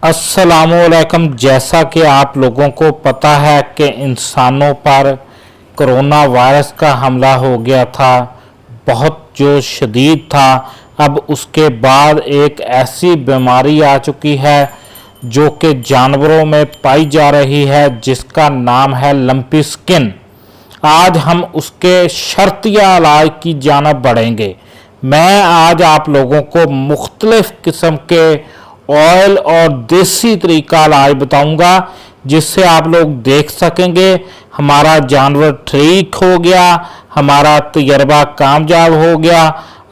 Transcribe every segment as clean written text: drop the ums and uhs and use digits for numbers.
अस्सलामुअलैकुम। जैसा कि आप लोगों को पता है कि इंसानों पर कोरोना वायरस का हमला हो गया था, बहुत जो शदीद था। अब उसके बाद एक ऐसी बीमारी आ चुकी है जो कि जानवरों में पाई जा रही है, जिसका नाम है लंपी स्किन। आज हम उसके शर्तिया इलाज की जानब बढ़ेंगे। मैं आज आप लोगों को मुख्तलिफ किस्म के ऑयल और देसी तरीका इलाज बताऊंगा, जिससे आप लोग देख सकेंगे हमारा जानवर ठीक हो गया, हमारा तजर्बा कामयाब हो गया।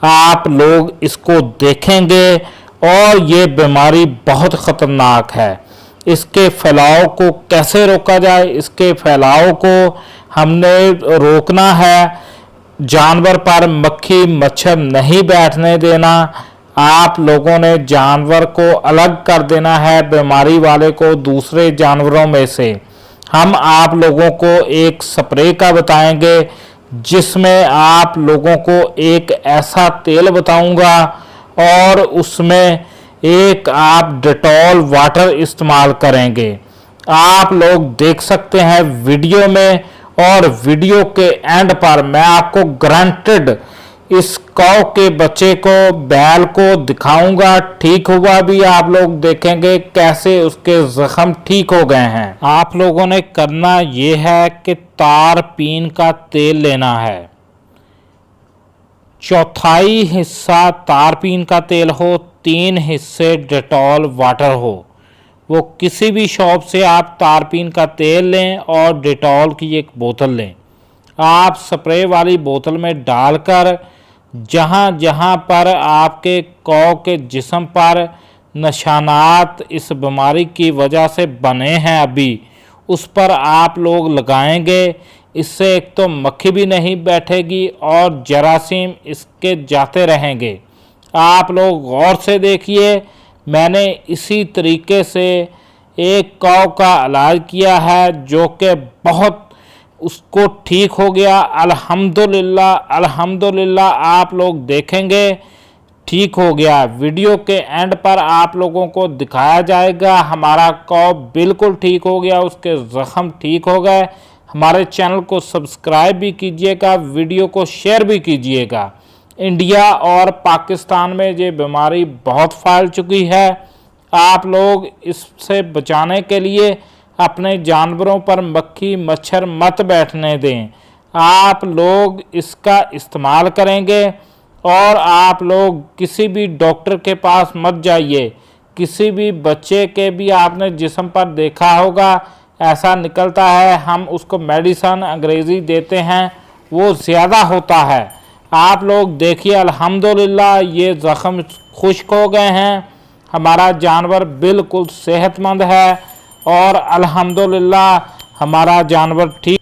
आप लोग इसको देखेंगे और ये बीमारी बहुत ख़तरनाक है। इसके फैलाव को कैसे रोका जाए, इसके फैलाव को हमने रोकना है। जानवर पर मक्खी मच्छर नहीं बैठने देना। आप लोगों ने जानवर को अलग कर देना है बीमारी वाले को दूसरे जानवरों में से। हम आप लोगों को एक स्प्रे का बताएंगे, जिसमें आप लोगों को एक ऐसा तेल बताऊंगा और उसमें एक आप डेटॉल वाटर इस्तेमाल करेंगे। आप लोग देख सकते हैं वीडियो में, और वीडियो के एंड पर मैं आपको गारंटेड इस कौ के बच्चे को, बैल को दिखाऊंगा। ठीक हुआ भी आप लोग देखेंगे कैसे उसके जख्म ठीक हो गए हैं। आप लोगों ने करना ये है कि तारपीन का तेल लेना है, चौथाई हिस्सा तारपीन का तेल हो, 3 हिस्से डेटॉल वाटर हो। वो किसी भी शॉप से आप तारपीन का तेल लें और डेटॉल की एक बोतल लें। आप स्प्रे वाली बोतल में डालकर जहाँ जहाँ पर आपके कौ के जिस्म पर निशानात इस बीमारी की वजह से बने हैं अभी, उस पर आप लोग लगाएंगे। इससे एक तो मक्खी भी नहीं बैठेगी और जरासीम इसके जाते रहेंगे। आप लोग गौर से देखिए, मैंने इसी तरीके से एक कौ का इलाज किया है जो कि बहुत उसको ठीक हो गया। अल्हम्दुलिल्लाह अल्हम्दुलिल्लाह। आप लोग देखेंगे ठीक हो गया। वीडियो के एंड पर आप लोगों को दिखाया जाएगा हमारा कौ बिल्कुल ठीक हो गया, उसके ज़ख्म ठीक हो गए। हमारे चैनल को सब्सक्राइब भी कीजिएगा, वीडियो को शेयर भी कीजिएगा। इंडिया और पाकिस्तान में ये बीमारी बहुत फैल चुकी है। आप लोग इससे बचाने के लिए अपने जानवरों पर मक्खी मच्छर मत बैठने दें। आप लोग इसका इस्तेमाल करेंगे और आप लोग किसी भी डॉक्टर के पास मत जाइए। किसी भी बच्चे के भी आपने जिस्म पर देखा होगा ऐसा निकलता है, हम उसको मेडिसन अंग्रेज़ी देते हैं, वो ज़्यादा होता है। आप लोग देखिए अल्हम्दुलिल्लाह ये ज़ख्म खुश्क हो गए हैं, हमारा जानवर बिल्कुल सेहतमंद है और अल्हम्दुलिल्लाह हमारा जानवर ठीक